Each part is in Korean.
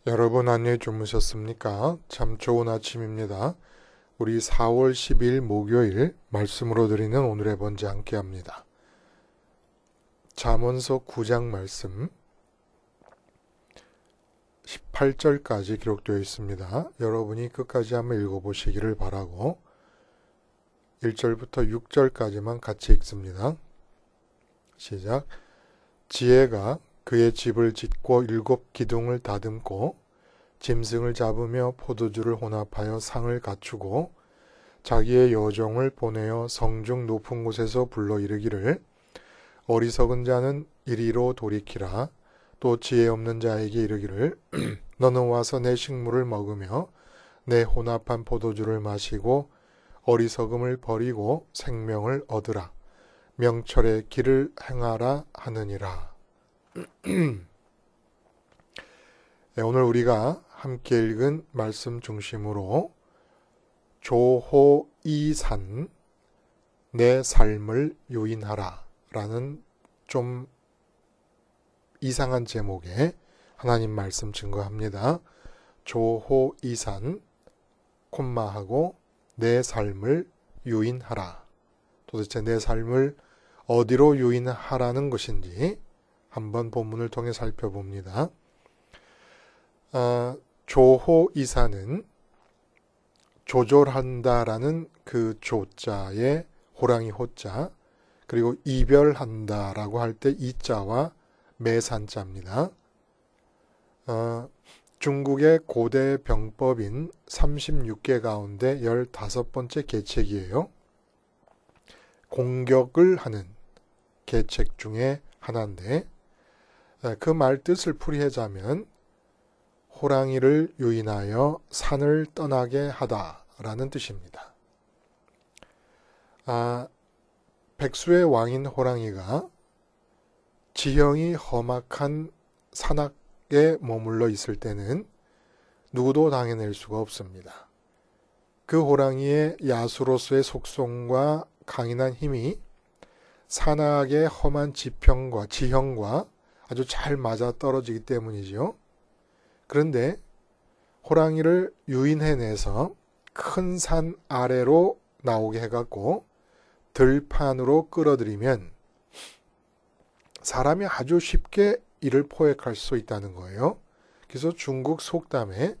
여러분 안녕히 주무셨습니까? 참 좋은 아침입니다. 우리 4월 10일 목요일 말씀으로 드리는 오늘의 번제 함께 합니다. 잠언서 9장 말씀 18절까지 기록되어 있습니다. 여러분이 끝까지 한번 읽어보시기를 바라고 1절부터 6절까지만 같이 읽습니다. 시작. 지혜가 그의 집을 짓고 7 기둥을 다듬고 짐승을 잡으며 포도주를 혼합하여 상을 갖추고 자기의 여종을 보내어 성중 높은 곳에서 불러 이르기를 어리석은 자는 이리로 돌이키라. 또 지혜 없는 자에게 이르기를 너는 와서 내 식물을 먹으며 내 혼합한 포도주를 마시고 어리석음을 버리고 생명을 얻으라. 명철의 길을 행하라 하느니라. 네, 오늘 우리가 함께 읽은 말씀 중심으로 조호이산 내 삶을 유인하라 라는 좀 이상한 제목의 하나님 말씀 증거합니다. 조호이산 콤마하고 내 삶을 유인하라. 도대체 내 삶을 어디로 유인하라는 것인지 한번 본문을 통해 살펴봅니다. 조호이사는 조절한다라는 그 조자에 호랑이 호자, 그리고 이별한다라고 할 때 이자와 매산자입니다. 중국의 고대 병법인 36개 가운데 15번째 계책이에요. 공격을 하는 계책 중에 하나인데 그 말 뜻을 풀이하자면 호랑이를 유인하여 산을 떠나게 하다라는 뜻입니다. 백수의 왕인 호랑이가 지형이 험악한 산악에 머물러 있을 때는 누구도 당해낼 수가 없습니다. 그 호랑이의 야수로서의 속성과 강인한 힘이 산악의 험한 지형과 아주 잘 맞아 떨어지기 때문이죠. 그런데 호랑이를 유인해내서 큰 산 아래로 나오게 해갖고 들판으로 끌어들이면 사람이 아주 쉽게 이를 포획할 수 있다는 거예요. 그래서 중국 속담에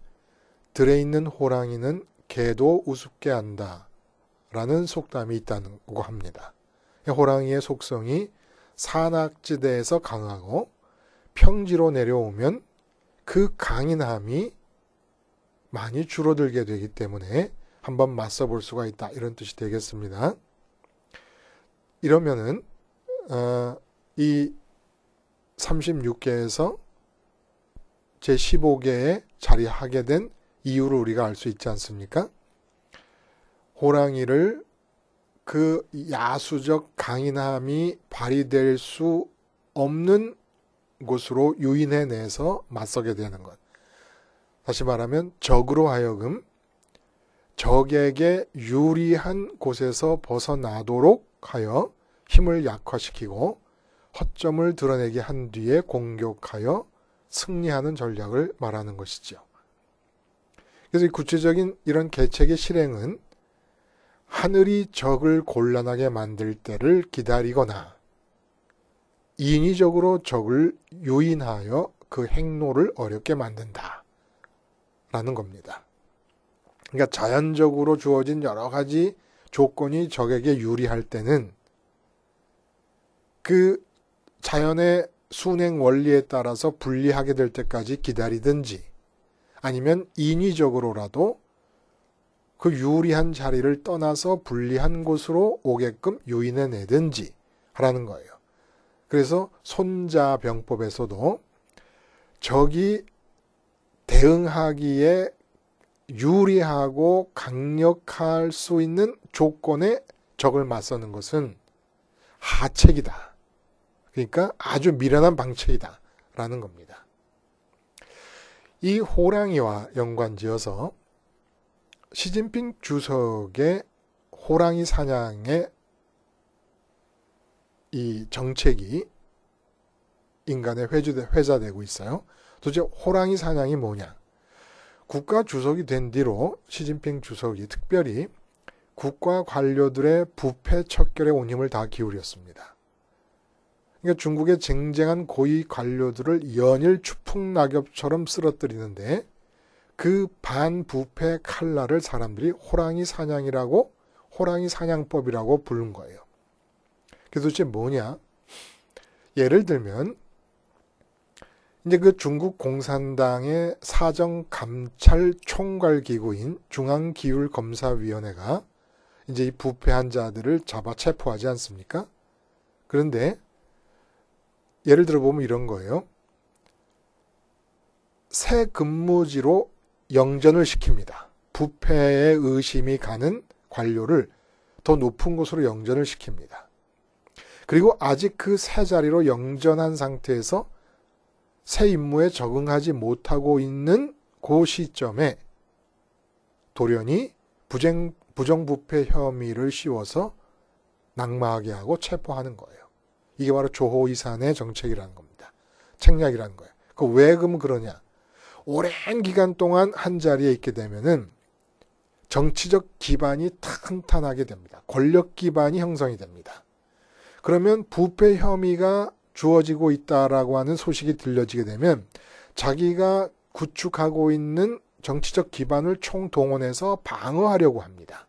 들에 있는 호랑이는 개도 우습게 한다 라는 속담이 있다고 합니다. 호랑이의 속성이 산악지대에서 강하고 평지로 내려오면 그 강인함이 많이 줄어들게 되기 때문에 한번 맞서 볼 수가 있다, 이런 뜻이 되겠습니다. 이러면은 이 36개에서 제15개에 자리하게 된 이유를 우리가 알 수 있지 않습니까? 호랑이를 그 야수적 강인함이 발휘될 수 없는 곳으로 유인해내서 맞서게 되는 것. 다시 말하면 적으로 하여금 적에게 유리한 곳에서 벗어나도록 하여 힘을 약화시키고 허점을 드러내게 한 뒤에 공격하여 승리하는 전략을 말하는 것이죠. 그래서 구체적인 이런 계책의 실행은 하늘이 적을 곤란하게 만들 때를 기다리거나 인위적으로 적을 유인하여 그 행로를 어렵게 만든다 라는 겁니다. 그러니까 자연적으로 주어진 여러 가지 조건이 적에게 유리할 때는 그 자연의 순행 원리에 따라서 불리하게 될 때까지 기다리든지 아니면 인위적으로라도 그 유리한 자리를 떠나서 불리한 곳으로 오게끔 유인해내든지 하라는 거예요. 그래서 손자병법에서도 적이 대응하기에 유리하고 강력할 수 있는 조건에 적을 맞서는 것은 하책이다. 그러니까 아주 미련한 방책이다 라는 겁니다. 이 호랑이와 연관지어서 시진핑 주석의 호랑이 사냥의 이 정책이 인간에 회자되고 있어요. 도대체 호랑이 사냥이 뭐냐? 국가 주석이 된 뒤로 시진핑 주석이 특별히 국가 관료들의 부패 척결에 온 힘을 다 기울였습니다. 그러니까 중국의 쟁쟁한 고위 관료들을 연일 추풍낙엽처럼 쓰러뜨리는데 그 반부패 칼날을 사람들이 호랑이 사냥이라고, 호랑이 사냥법이라고 부른 거예요. 그게 도대체 뭐냐? 예를 들면 이제 그 중국 공산당의 사정감찰 총괄기구인 중앙기율검사위원회가 이제 이 부패한 자들을 잡아 체포하지 않습니까? 그런데 예를 들어 보면 이런 거예요. 새 근무지로 영전을 시킵니다. 부패에 의심이 가는 관료를 더 높은 곳으로 영전을 시킵니다. 그리고 아직 그 새 자리로 영전한 상태에서 새 임무에 적응하지 못하고 있는 그 시점에 돌연히 부정부패 혐의를 씌워서 낙마하게 하고 체포하는 거예요. 이게 바로 조호이산의 정책이라는 겁니다. 책략이라는 거예요. 왜 그러면 그러냐? 오랜 기간 동안 한 자리에 있게 되면은 정치적 기반이 탄탄하게 됩니다. 권력 기반이 형성이 됩니다. 그러면 부패 혐의가 주어지고 있다라고 하는 소식이 들려지게 되면 자기가 구축하고 있는 정치적 기반을 총동원해서 방어하려고 합니다.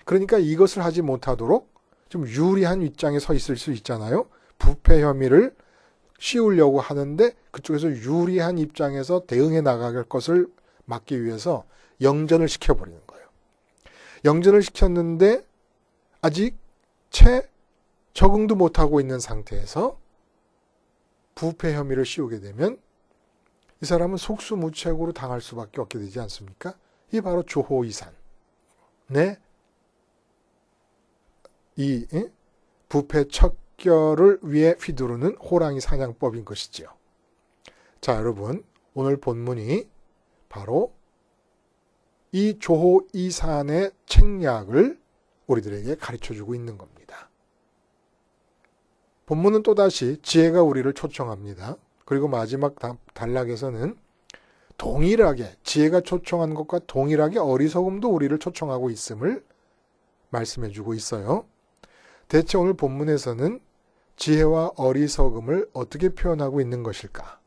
그러니까 이것을 하지 못하도록 좀 유리한 입장에 서 있을 수 있잖아요. 부패 혐의를 씌우려고 하는데 그쪽에서 유리한 입장에서 대응해 나갈 것을 막기 위해서 영전을 시켜버리는 거예요. 영전을 시켰는데 아직 채 적응도 못하고 있는 상태에서 부패 혐의를 씌우게 되면 이 사람은 속수무책으로 당할 수밖에 없게 되지 않습니까? 이게 바로 조호이산. 네? 이 부패 척결을 위해 휘두르는 호랑이 사냥법인 것이지요. 자, 여러분, 오늘 본문이 바로 이 조호이산의 책략을 우리들에게 가르쳐주고 있는 겁니다. 본문은 또다시 지혜가 우리를 초청합니다. 그리고 마지막 단락에서는 동일하게 지혜가 초청한 것과 동일하게 어리석음도 우리를 초청하고 있음을 말씀해주고 있어요. 대체 오늘 본문에서는 지혜와 어리석음을 어떻게 표현하고 있는 것일까?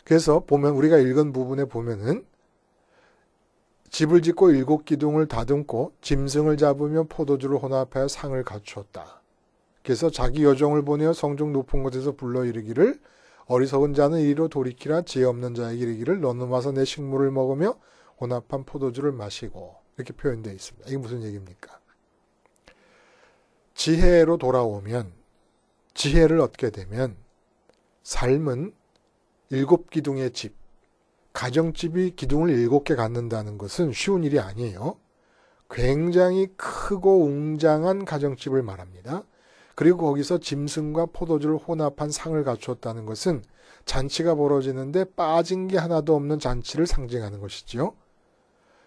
그래서 보면 우리가 읽은 부분에 보면은 집을 짓고 7기둥을 다듬고 짐승을 잡으며 포도주를 혼합하여 상을 갖추었다. 그래서 자기 여종을 보내어 성중 높은 곳에서 불러 이르기를 어리석은 자는 이리로 돌이키라 지혜 없는 자에게 이르기를 너는 와서 내 식물을 먹으며 혼합한 포도주를 마시고 이렇게 표현되어 있습니다. 이게 무슨 얘기입니까? 지혜로 돌아오면 지혜를 얻게 되면 삶은 7기둥의 집, 가정집이 기둥을 7개 갖는다는 것은 쉬운 일이 아니에요. 굉장히 크고 웅장한 가정집을 말합니다. 그리고 거기서 짐승과 포도주를 혼합한 상을 갖추었다는 것은 잔치가 벌어지는데 빠진 게 하나도 없는 잔치를 상징하는 것이지요.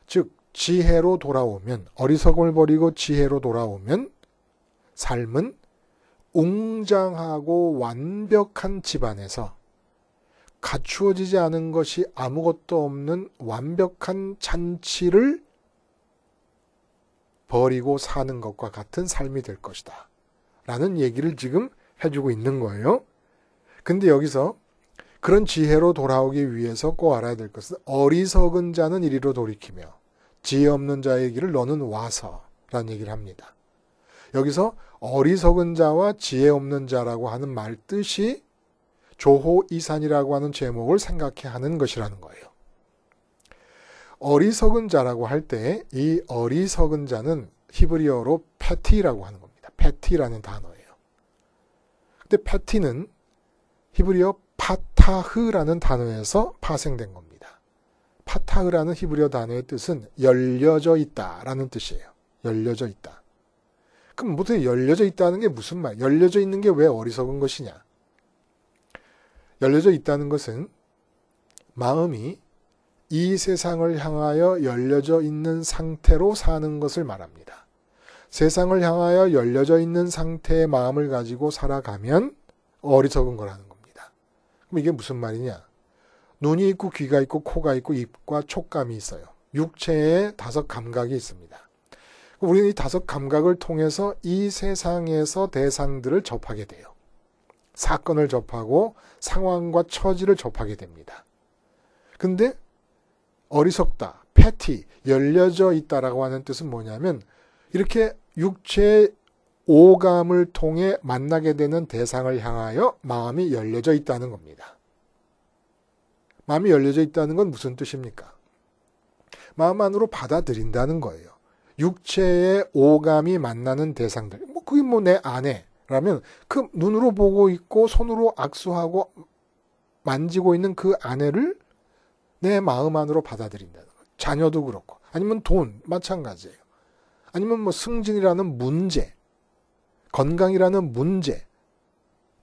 즉 지혜로 돌아오면, 어리석음을 버리고 지혜로 돌아오면 삶은 웅장하고 완벽한 집안에서 갖추어지지 않은 것이 아무것도 없는 완벽한 잔치를 버리고 사는 것과 같은 삶이 될 것이다 라는 얘기를 지금 해주고 있는 거예요. 근데 여기서 그런 지혜로 돌아오기 위해서 꼭 알아야 될 것은 어리석은 자는 이리로 돌이키며 지혜 없는 자의 길을 너는 와서 라는 얘기를 합니다. 여기서 어리석은 자와 지혜 없는 자라고 하는 말 뜻이 조호이산이라고 하는 제목을 생각해 하는 것이라는 거예요. 어리석은 자라고 할 때 이 어리석은 자는 히브리어로 패티라고 하는 겁니다. 패티라는 단어예요. 근데 패티는 히브리어 파타흐라는 단어에서 파생된 겁니다. 파타흐라는 히브리어 단어의 뜻은 열려져 있다라는 뜻이에요. 열려져 있다. 그럼 무슨 열려져 있다는 게 무슨 말? 열려져 있는 게 왜 어리석은 것이냐? 열려져 있다는 것은 마음이 이 세상을 향하여 열려져 있는 상태로 사는 것을 말합니다. 세상을 향하여 열려져 있는 상태의 마음을 가지고 살아가면 어리석은 거라는 겁니다. 그럼 이게 무슨 말이냐? 눈이 있고 귀가 있고 코가 있고 입과 촉감이 있어요. 육체에 5 감각이 있습니다. 우리는 이 5 감각을 통해서 이 세상에서 대상들을 접하게 돼요. 사건을 접하고 상황과 처지를 접하게 됩니다. 근데 어리석다, 패티, 열려져 있다라고 하는 뜻은 뭐냐면 이렇게 육체의 오감을 통해 만나게 되는 대상을 향하여 마음이 열려져 있다는 겁니다. 마음이 열려져 있다는 건 무슨 뜻입니까? 마음 안으로 받아들인다는 거예요. 육체의 오감이 만나는 대상들. 그게 내 아내라면 그 눈으로 보고 있고 손으로 악수하고 만지고 있는 그 아내를 내 마음 안으로 받아들인다는 거예요. 자녀도 그렇고. 아니면 돈, 마찬가지예요. 아니면 승진이라는 문제, 건강이라는 문제,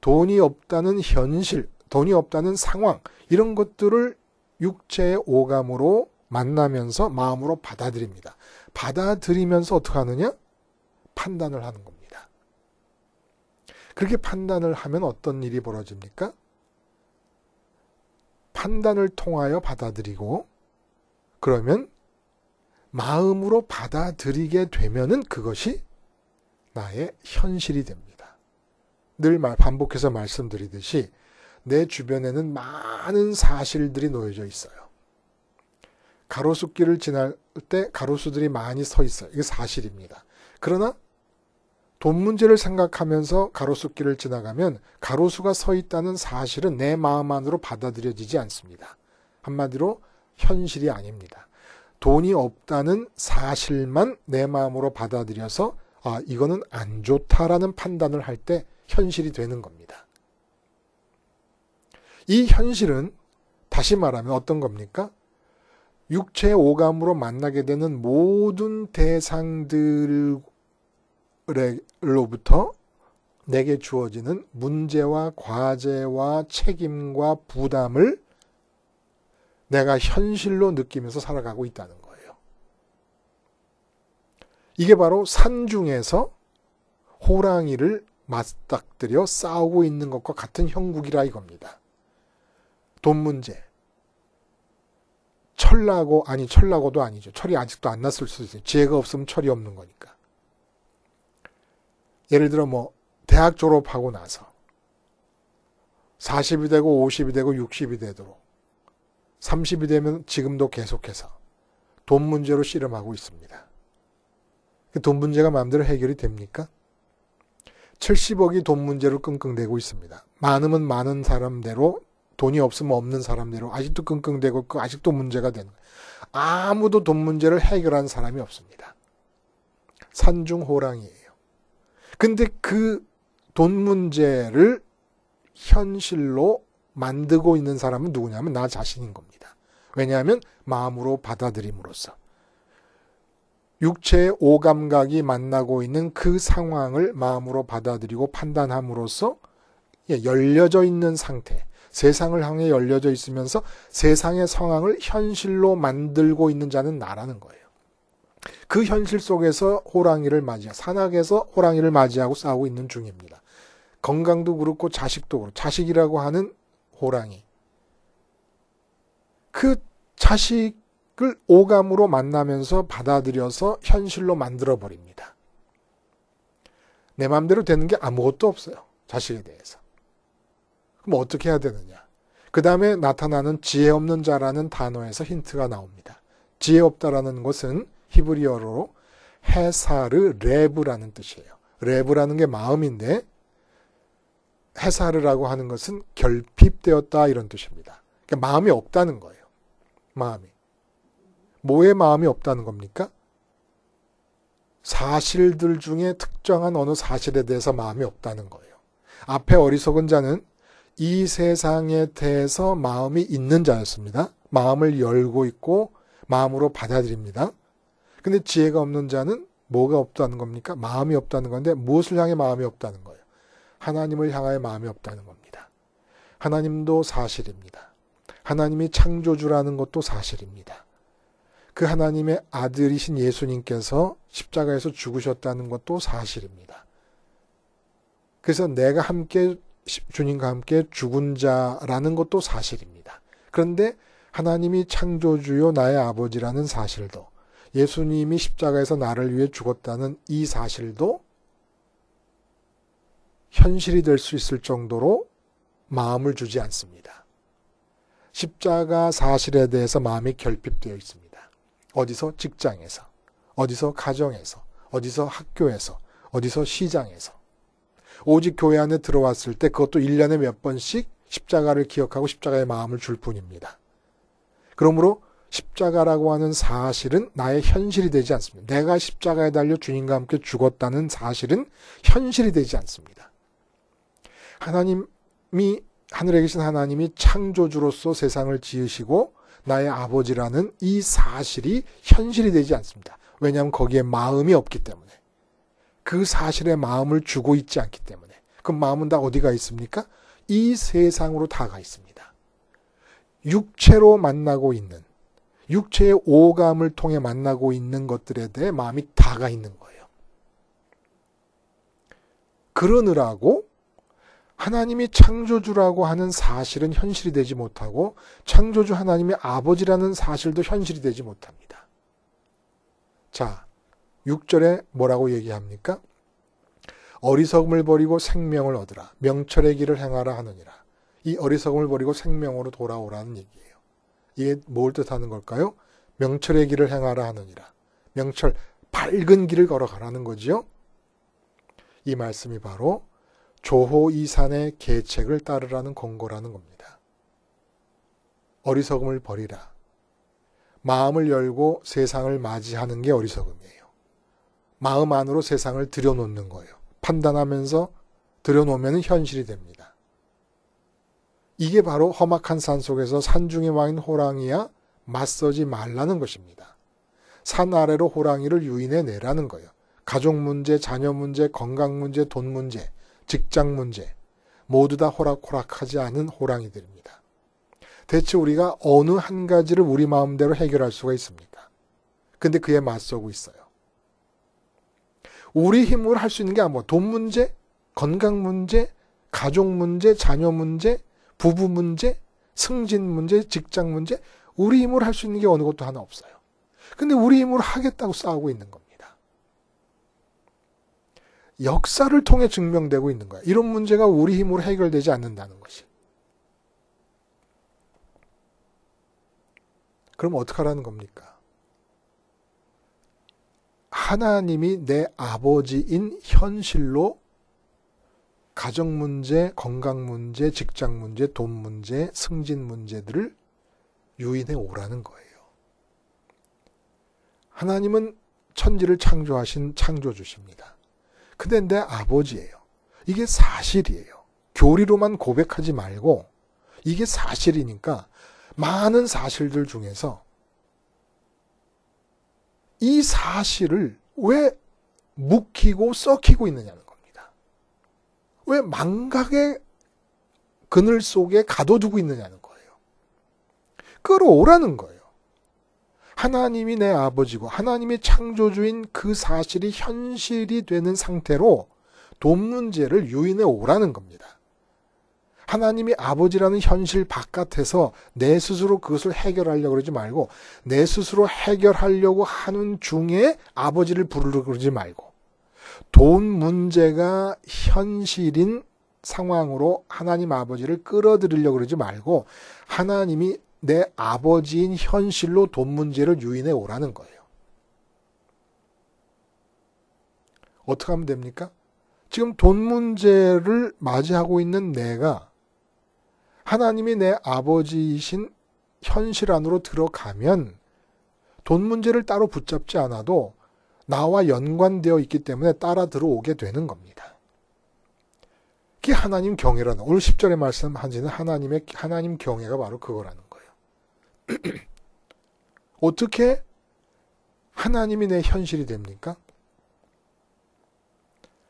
돈이 없다는 현실, 돈이 없다는 상황, 이런 것들을 육체의 오감으로 만나면서 마음으로 받아들입니다. 받아들이면서 어떻게 하느냐? 판단을 하는 겁니다. 그렇게 판단을 하면 어떤 일이 벌어집니까? 판단을 통하여 받아들이고 그러면 마음으로 받아들이게 되면은 그것이 나의 현실이 됩니다. 늘 반복해서 말씀드리듯이 내 주변에는 많은 사실들이 놓여져 있어요. 가로수길을 지날 때 가로수들이 많이 서 있어요. 이게 사실입니다. 그러나 돈 문제를 생각하면서 가로수길을 지나가면 가로수가 서 있다는 사실은 내 마음 안으로 받아들여지지 않습니다. 한마디로 현실이 아닙니다. 돈이 없다는 사실만 내 마음으로 받아들여서 이거는 안 좋다라는 판단을 할 때 현실이 되는 겁니다. 이 현실은 다시 말하면 어떤 겁니까? 육체의 오감으로 만나게 되는 모든 대상들로부터 내게 주어지는 문제와 과제와 책임과 부담을 내가 현실로 느끼면서 살아가고 있다는 거예요. 이게 바로 산중에서 호랑이를 맞닥뜨려 싸우고 있는 것과 같은 형국이라 이겁니다. 돈 문제. 철나고도 아니죠. 철이 아직도 안 났을 수도 있어요. 지혜가 없으면 철이 없는 거니까. 예를 들어 대학 졸업하고 나서 40이 되고 50이 되고 60이 되도록 30이 되면 지금도 계속해서 돈 문제로 씨름하고 있습니다. 돈 문제가 마음대로 해결이 됩니까? 70억이 돈 문제로 끙끙대고 있습니다. 많으면 많은 사람대로, 돈이 없으면 없는 사람대로 아직도 끙끙대고 아직도 문제가 되는 거예요. 아무도 돈 문제를 해결한 사람이 없습니다. 산중 호랑이에요. 근데 그 돈 문제를 현실로 만들고 있는 사람은 누구냐면 나 자신인 겁니다. 왜냐하면 마음으로 받아들임으로써 육체의 오감각이 만나고 있는 그 상황을 마음으로 받아들이고 판단함으로써 열려져 있는 상태, 세상을 향해 열려져 있으면서 세상의 상황을 현실로 만들고 있는 자는 나라는 거예요. 그 현실 속에서 산악에서 호랑이를 맞이하고 싸우고 있는 중입니다. 건강도 그렇고 자식도 그렇고, 자식이라고 하는 호랑이. 그 자식을 오감으로 만나면서 받아들여서 현실로 만들어버립니다. 내 마음대로 되는 게 아무것도 없어요. 자식에 대해서. 그럼 어떻게 해야 되느냐? 그 다음에 나타나는 지혜 없는 자라는 단어에서 힌트가 나옵니다. 지혜 없다라는 것은 히브리어로 헤사르 레브라는 뜻이에요. 레브라는 게 마음인데 헤사르라고 하는 것은 결핍되었다 이런 뜻입니다. 그러니까 마음이 없다는 거예요. 마음이. 뭐에 마음이 없다는 겁니까? 사실들 중에 특정한 어느 사실에 대해서 마음이 없다는 거예요. 앞에 어리석은 자는 이 세상에 대해서 마음이 있는 자였습니다. 마음을 열고 있고 마음으로 받아들입니다. 근데 지혜가 없는 자는 뭐가 없다는 겁니까? 마음이 없다는 건데 무엇을 향해 마음이 없다는 거예요? 하나님을 향하여 마음이 없다는 겁니다. 하나님도 사실입니다. 하나님이 창조주라는 것도 사실입니다. 그 하나님의 아들이신 예수님께서 십자가에서 죽으셨다는 것도 사실입니다. 그래서 내가 함께 주님과 함께 죽은 자라는 것도 사실입니다. 그런데 하나님이 창조주요 나의 아버지라는 사실도, 예수님이 십자가에서 나를 위해 죽었다는 이 사실도 현실이 될 수 있을 정도로 마음을 주지 않습니다. 십자가 사실에 대해서 마음이 결핍되어 있습니다. 어디서? 직장에서, 어디서? 가정에서, 어디서? 학교에서, 어디서? 시장에서. 오직 교회 안에 들어왔을 때 그것도 1년에 몇 번씩 십자가를 기억하고 십자가의 마음을 줄 뿐입니다. 그러므로 십자가라고 하는 사실은 나의 현실이 되지 않습니다. 내가 십자가에 달려 주님과 함께 죽었다는 사실은 현실이 되지 않습니다. 하늘에 계신 하나님이 창조주로서 세상을 지으시고 나의 아버지라는 이 사실이 현실이 되지 않습니다. 왜냐하면 거기에 마음이 없기 때문에. 그 사실에 마음을 주고 있지 않기 때문에. 그 마음은 다 어디가 있습니까? 이 세상으로 다 가 있습니다. 육체로 만나고 있는, 육체의 오감을 통해 만나고 있는 것들에 대해 마음이 다 가 있는 거예요. 그러느라고 하나님이 창조주라고 하는 사실은 현실이 되지 못하고 창조주 하나님이 아버지라는 사실도 현실이 되지 못합니다. 자, 6절에 뭐라고 얘기합니까? 어리석음을 버리고 생명을 얻으라. 명철의 길을 행하라 하느니라. 이 어리석음을 버리고 생명으로 돌아오라는 얘기예요. 이게 뭘 뜻하는 걸까요? 명철의 길을 행하라 하느니라. 명철, 밝은 길을 걸어가라는 거지요. 이 말씀이 바로 조호이산의 계책을 따르라는 권고라는 겁니다. 어리석음을 버리라. 마음을 열고 세상을 맞이하는 게 어리석음이에요. 마음 안으로 세상을 들여놓는 거예요. 판단하면서 들여놓으면 현실이 됩니다. 이게 바로 험악한 산 속에서 산중에 와인 호랑이야 맞서지 말라는 것입니다. 산 아래로 호랑이를 유인해 내라는 거예요. 가족 문제, 자녀 문제, 건강 문제, 돈 문제, 직장 문제 모두 다 호락호락하지 않은 호랑이들입니다. 대체 우리가 어느 한 가지를 우리 마음대로 해결할 수가 있습니까? 근데 그에 맞서고 있어요. 우리 힘으로 할 수 있는 게 뭐 돈 문제, 건강 문제, 가족 문제, 자녀 문제, 부부 문제, 승진 문제, 직장 문제, 우리 힘으로 할 수 있는 게 어느 것도 하나 없어요. 근데 우리 힘으로 하겠다고 싸우고 있는 겁니다. 역사를 통해 증명되고 있는 거야. 이런 문제가 우리 힘으로 해결되지 않는다는 것이. 그럼 어떻게 하라는 겁니까? 하나님이 내 아버지인 현실로 가정 문제, 건강 문제, 직장 문제, 돈 문제, 승진 문제들을 유인해 오라는 거예요. 하나님은 천지를 창조하신 창조주십니다. 근데 내 아버지예요. 이게 사실이에요. 교리로만 고백하지 말고 이게 사실이니까 많은 사실들 중에서 이 사실을 왜 묵히고 썩히고 있느냐는 겁니다. 왜 망각의 그늘 속에 가둬두고 있느냐는 거예요. 끌어오라는 거예요. 하나님이 내 아버지고 하나님이 창조주인 그 사실이 현실이 되는 상태로 돈 문제를 유인해 오라는 겁니다. 하나님이 아버지라는 현실 바깥에서 내 스스로 그것을 해결하려고 그러지 말고 내 스스로 해결하려고 하는 중에 아버지를 부르려고 그러지 말고 돈 문제가 현실인 상황으로 하나님 아버지를 끌어들이려고 그러지 말고 하나님이 내 아버지인 현실로 돈 문제를 유인해 오라는 거예요. 어떻게 하면 됩니까? 지금 돈 문제를 맞이하고 있는 내가 하나님이 내 아버지이신 현실 안으로 들어가면 돈 문제를 따로 붙잡지 않아도 나와 연관되어 있기 때문에 따라 들어오게 되는 겁니다. 그게 하나님 경외라는, 오늘 10절에 말씀하시는 하나님 경외가 바로 그거라는 거예요. 어떻게 하나님이 내 현실이 됩니까?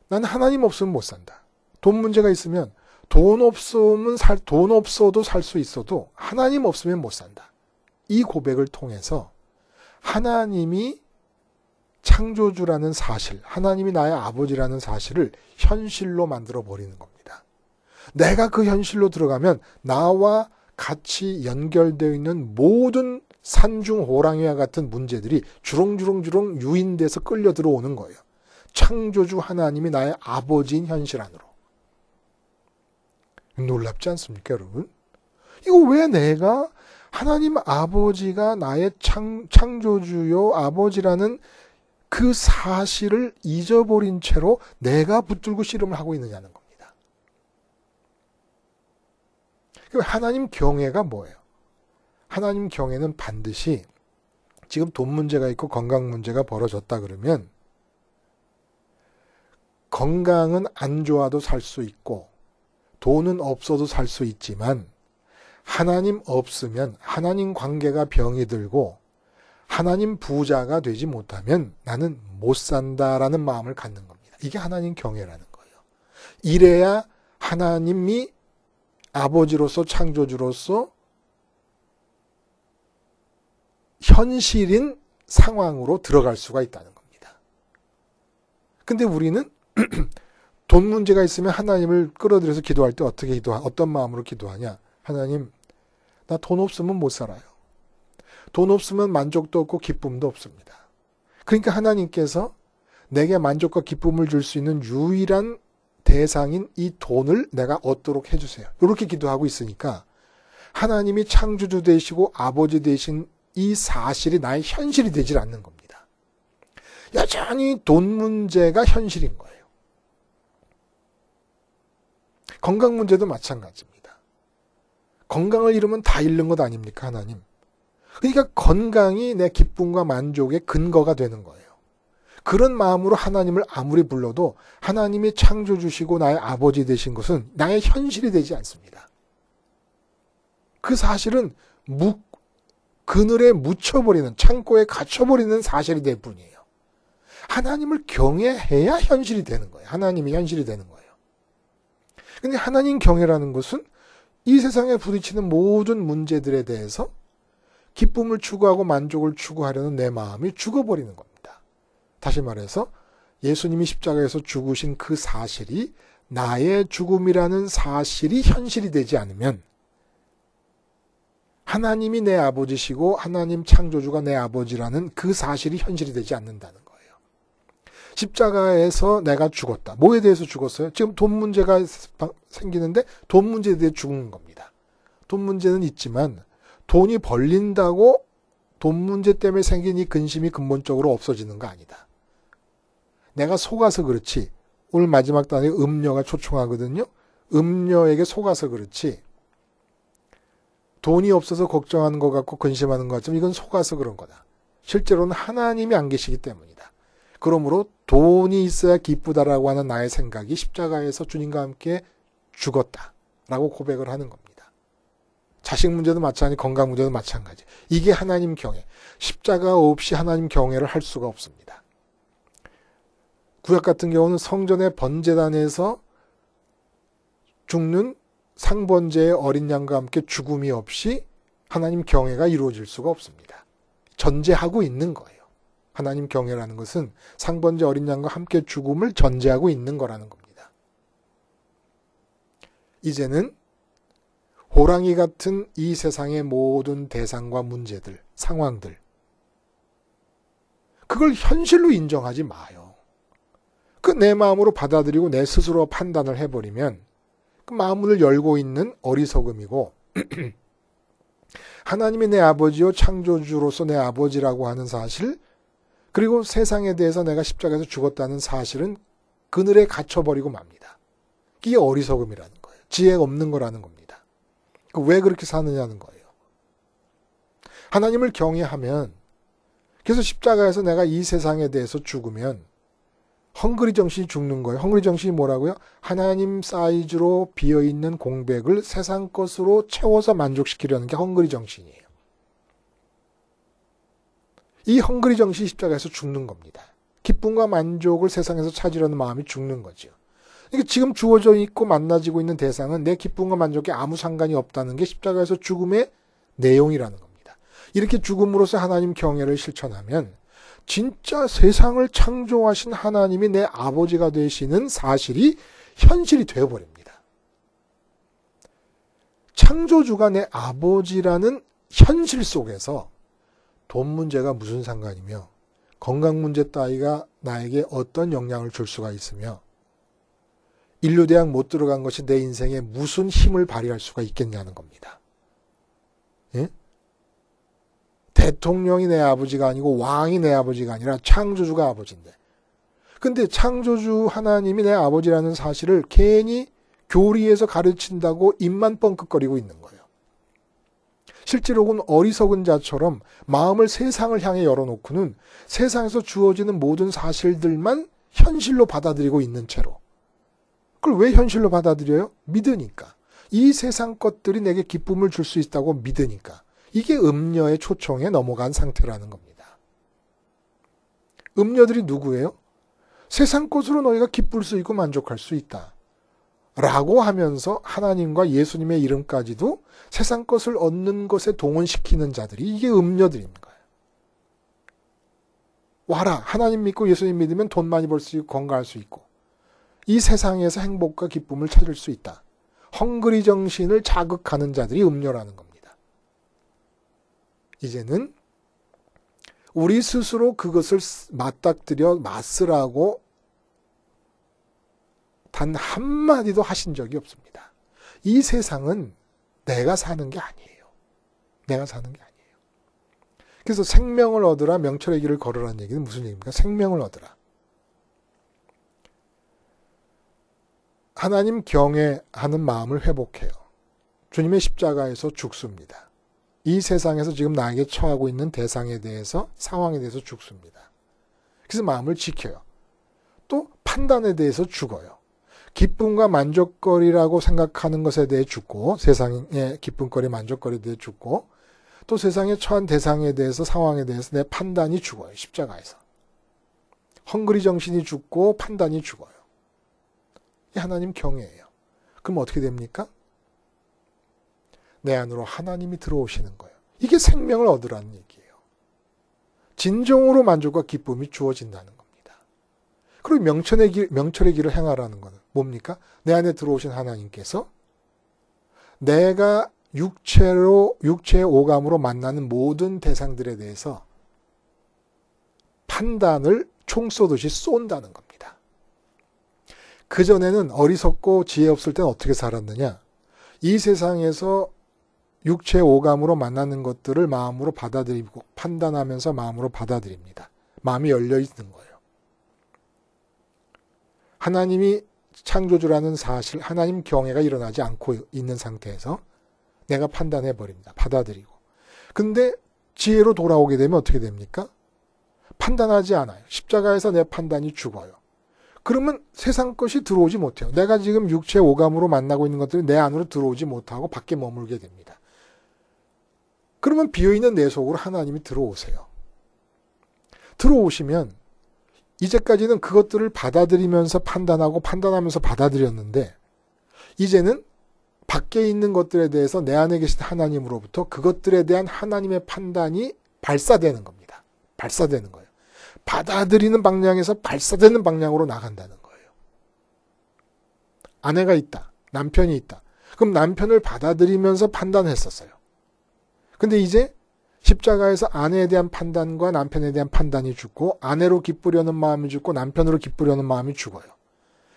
난 하나님 없으면 못 산다. 돈 문제가 있으면 돈 없어도 살 수 있어도 하나님 없으면 못 산다. 이 고백을 통해서 하나님이 창조주라는 사실, 하나님이 나의 아버지라는 사실을 현실로 만들어 버리는 겁니다. 내가 그 현실로 들어가면 나와 같이 연결되어 있는 모든 산중 호랑이와 같은 문제들이 주렁주렁 유인돼서 끌려 들어오는 거예요. 창조주 하나님이 나의 아버지인 현실 안으로. 놀랍지 않습니까, 여러분? 이거 왜 내가 하나님 아버지가 나의 창조주요 아버지라는 그 사실을 잊어버린 채로 내가 붙들고 씨름을 하고 있느냐는 겁니다. 하나님 경외가 뭐예요? 하나님 경외는 반드시 지금 돈 문제가 있고 건강 문제가 벌어졌다 그러면 건강은 안 좋아도 살 수 있고 돈은 없어도 살 수 있지만 하나님 없으면 하나님 관계가 병이 들고 하나님 부자가 되지 못하면 나는 못 산다라는 마음을 갖는 겁니다. 이게 하나님 경외라는 거예요. 이래야 하나님이 아버지로서 창조주로서 현실인 상황으로 들어갈 수가 있다는 겁니다. 근데 우리는 돈 문제가 있으면 하나님을 끌어들여서 기도할 때 어떤 마음으로 기도하냐? 하나님, 나 돈 없으면 못 살아요. 돈 없으면 만족도 없고 기쁨도 없습니다. 그러니까 하나님께서 내게 만족과 기쁨을 줄 수 있는 유일한 대상인 이 돈을 내가 얻도록 해주세요. 이렇게 기도하고 있으니까 하나님이 창조주 되시고 아버지 되신 이 사실이 나의 현실이 되질 않는 겁니다. 여전히 돈 문제가 현실인 거예요. 건강 문제도 마찬가지입니다. 건강을 잃으면 다 잃는 것 아닙니까, 하나님? 그러니까 건강이 내 기쁨과 만족의 근거가 되는 거예요. 그런 마음으로 하나님을 아무리 불러도 하나님이 창조주시고 나의 아버지 되신 것은 나의 현실이 되지 않습니다. 그 사실은 그늘에 묻혀버리는, 창고에 갇혀버리는 사실이 될 뿐이에요. 하나님을 경외해야 현실이 되는 거예요. 하나님이 현실이 되는 거예요. 근데 하나님 경외라는 것은 이 세상에 부딪히는 모든 문제들에 대해서 기쁨을 추구하고 만족을 추구하려는 내 마음이 죽어버리는 겁니다. 다시 말해서 예수님이 십자가에서 죽으신 그 사실이 나의 죽음이라는 사실이 현실이 되지 않으면 하나님이 내 아버지시고 하나님 창조주가 내 아버지라는 그 사실이 현실이 되지 않는다는 거예요. 십자가에서 내가 죽었다. 뭐에 대해서 죽었어요? 지금 돈 문제가 생기는데 돈 문제에 대해 죽은 겁니다. 돈 문제는 있지만 돈이 벌린다고 돈 문제 때문에 생긴 이 근심이 근본적으로 없어지는 거 아니다. 내가 속아서 그렇지. 오늘 마지막 단에 음녀가 초청하거든요. 음녀에게 속아서 그렇지. 돈이 없어서 걱정하는 것 같고 근심하는 것 같지만 이건 속아서 그런 거다. 실제로는 하나님이 안 계시기 때문이다. 그러므로 돈이 있어야 기쁘다라고 하는 나의 생각이 십자가에서 주님과 함께 죽었다라고 고백을 하는 겁니다. 자식 문제도 마찬가지, 건강 문제도 마찬가지. 이게 하나님 경외. 십자가 없이 하나님 경외를 할 수가 없습니다. 구약 같은 경우는 성전의 번제단에서 죽는 상번제의 어린 양과 함께 죽음이 없이 하나님 경외가 이루어질 수가 없습니다. 전제하고 있는 거예요. 하나님 경외라는 것은 상번제 어린 양과 함께 죽음을 전제하고 있는 거라는 겁니다. 이제는 호랑이 같은 이 세상의 모든 대상과 문제들, 상황들, 그걸 현실로 인정하지 마요. 그 내 마음으로 받아들이고 내 스스로 판단을 해버리면 그 마음을 열고 있는 어리석음이고 하나님이 내 아버지요 창조주로서 내 아버지라고 하는 사실, 그리고 세상에 대해서 내가 십자가에서 죽었다는 사실은 그늘에 갇혀버리고 맙니다. 이게 어리석음이라는 거예요. 지혜가 없는 거라는 겁니다. 왜 그렇게 사느냐는 거예요. 하나님을 경외하면, 그래서 십자가에서 내가 이 세상에 대해서 죽으면 헝그리 정신이 죽는 거예요. 헝그리 정신이 뭐라고요? 하나님 사이즈로 비어있는 공백을 세상 것으로 채워서 만족시키려는 게 헝그리 정신이에요. 이 헝그리 정신이 십자가에서 죽는 겁니다. 기쁨과 만족을 세상에서 찾으려는 마음이 죽는 거죠. 그러니까 지금 주어져 있고 만나지고 있는 대상은 내 기쁨과 만족에 아무 상관이 없다는 게 십자가에서 죽음의 내용이라는 겁니다. 이렇게 죽음으로써 하나님 경외를 실천하면 진짜 세상을 창조하신 하나님이 내 아버지가 되시는 사실이 현실이 되어버립니다. 창조주가 내 아버지라는 현실 속에서 돈 문제가 무슨 상관이며 건강 문제 따위가 나에게 어떤 영향을 줄 수가 있으며 인류대학 못 들어간 것이 내 인생에 무슨 힘을 발휘할 수가 있겠냐는 겁니다. 예? 대통령이 내 아버지가 아니고 왕이 내 아버지가 아니라 창조주가 아버지인데, 근데 창조주 하나님이 내 아버지라는 사실을 괜히 교리에서 가르친다고 입만 뻥끗거리고 있는 거예요. 실제로는 어리석은 자처럼 마음을 세상을 향해 열어놓고는 세상에서 주어지는 모든 사실들만 현실로 받아들이고 있는 채로. 그걸 왜 현실로 받아들여요? 믿으니까. 이 세상 것들이 내게 기쁨을 줄 수 있다고 믿으니까. 이게 음녀의 초청에 넘어간 상태라는 겁니다. 음녀들이 누구예요? 세상 것으로 너희가 기쁠 수 있고 만족할 수 있다 라고 하면서 하나님과 예수님의 이름까지도 세상 것을 얻는 것에 동원시키는 자들이, 이게 음녀들인 거예요. 와라, 하나님 믿고 예수님 믿으면 돈 많이 벌 수 있고 건강할 수 있고 이 세상에서 행복과 기쁨을 찾을 수 있다. 헝그리 정신을 자극하는 자들이 음녀라는 겁니다. 이제는 우리 스스로 그것을 맞닥뜨려 맞으라고 단 한마디도 하신 적이 없습니다. 이 세상은 내가 사는 게 아니에요. 내가 사는 게 아니에요. 그래서 생명을 얻으라, 명철의 길을 걸으라는 얘기는 무슨 얘기입니까? 생명을 얻으라. 하나님 경외하는 마음을 회복해요. 주님의 십자가에서 죽습니다. 이 세상에서 지금 나에게 처하고 있는 대상에 대해서, 상황에 대해서 죽습니다. 그래서 마음을 지켜요. 또 판단에 대해서 죽어요. 기쁨과 만족거리라고 생각하는 것에 대해 죽고, 세상의 기쁨거리, 만족거리에 대해 죽고, 또 세상에 처한 대상에 대해서, 상황에 대해서 내 판단이 죽어요. 십자가에서. 헝그리 정신이 죽고 판단이 죽어요. 이 하나님 경외예요. 그럼 어떻게 됩니까? 내 안으로 하나님이 들어오시는 거예요. 이게 생명을 얻으라는 얘기예요. 진정으로 만족과 기쁨이 주어진다는 겁니다. 그리고 명철의 길을 행하라는 것은 뭡니까? 내 안에 들어오신 하나님께서 내가 육체의 오감으로 만나는 모든 대상들에 대해서 판단을 총 쏘듯이 쏜다는 겁니다. 그전에는 어리석고 지혜 없을 때는 어떻게 살았느냐? 이 세상에서 육체의 오감으로 만나는 것들을 마음으로 받아들이고 판단하면서 마음으로 받아들입니다. 마음이 열려 있는 거예요. 하나님이 창조주라는 사실, 하나님 경외가 일어나지 않고 있는 상태에서 내가 판단해버립니다. 받아들이고. 근데 지혜로 돌아오게 되면 어떻게 됩니까? 판단하지 않아요. 십자가에서 내 판단이 죽어요. 그러면 세상 것이 들어오지 못해요. 내가 지금 육체의 오감으로 만나고 있는 것들이 내 안으로 들어오지 못하고 밖에 머물게 됩니다. 그러면 비어있는 내 속으로 하나님이 들어오세요. 들어오시면 이제까지는 그것들을 받아들이면서 판단하고 판단하면서 받아들였는데 이제는 밖에 있는 것들에 대해서 내 안에 계신 하나님으로부터 그것들에 대한 하나님의 판단이 발사되는 겁니다. 발사되는 거예요. 받아들이는 방향에서 발사되는 방향으로 나간다는 거예요. 아내가 있다. 남편이 있다. 그럼 남편을 받아들이면서 판단했었어요. 근데 이제 십자가에서 아내에 대한 판단과 남편에 대한 판단이 죽고 아내로 기쁘려는 마음이 죽고 남편으로 기쁘려는 마음이 죽어요.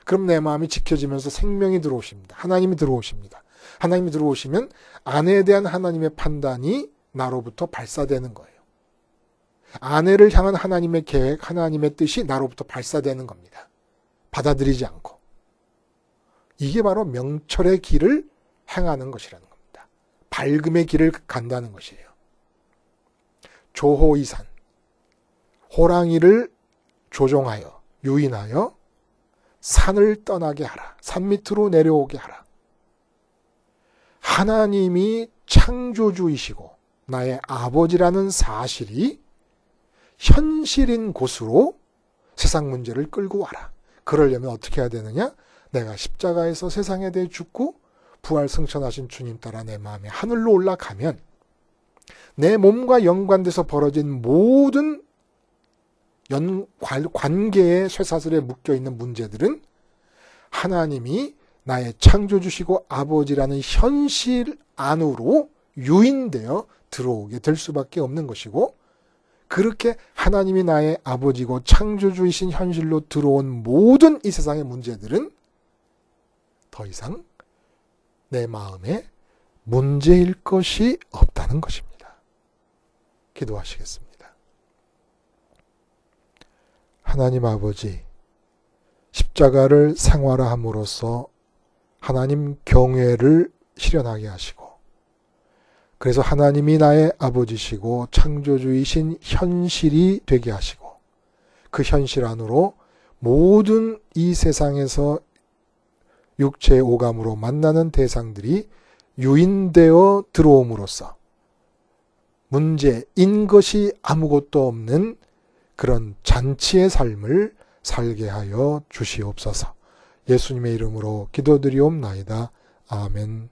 그럼 내 마음이 지켜지면서 생명이 들어오십니다. 하나님이 들어오십니다. 하나님이 들어오시면 아내에 대한 하나님의 판단이 나로부터 발사되는 거예요. 아내를 향한 하나님의 계획, 하나님의 뜻이 나로부터 발사되는 겁니다. 받아들이지 않고. 이게 바로 명철의 길을 행하는 것이라는 겁니다. 밝음의 길을 간다는 것이에요. 조호이산, 호랑이를 조종하여, 유인하여 산을 떠나게 하라. 산 밑으로 내려오게 하라. 하나님이 창조주이시고 나의 아버지라는 사실이 현실인 곳으로 세상 문제를 끌고 와라. 그러려면 어떻게 해야 되느냐? 내가 십자가에서 세상에 대해 죽고 부활 승천하신 주님 따라 내 마음이 하늘로 올라가면 내 몸과 연관돼서 벌어진 모든 관계의 쇠사슬에 묶여있는 문제들은 하나님이 나의 창조주시고 아버지라는 현실 안으로 유인되어 들어오게 될 수밖에 없는 것이고, 그렇게 하나님이 나의 아버지고 창조주이신 현실로 들어온 모든 이 세상의 문제들은 더 이상 내 마음에 문제일 것이 없다는 것입니다. 기도하시겠습니다. 하나님 아버지, 십자가를 생활함으로써 하나님 경외를 실현하게 하시고, 그래서 하나님이 나의 아버지시고 창조주이신 현실이 되게 하시고, 그 현실 안으로 모든 이 세상에서 육체의 오감으로 만나는 대상들이 유인되어 들어옴으로써 문제인 것이 아무것도 없는 그런 잔치의 삶을 살게 하여 주시옵소서. 예수님의 이름으로 기도드리옵나이다. 아멘.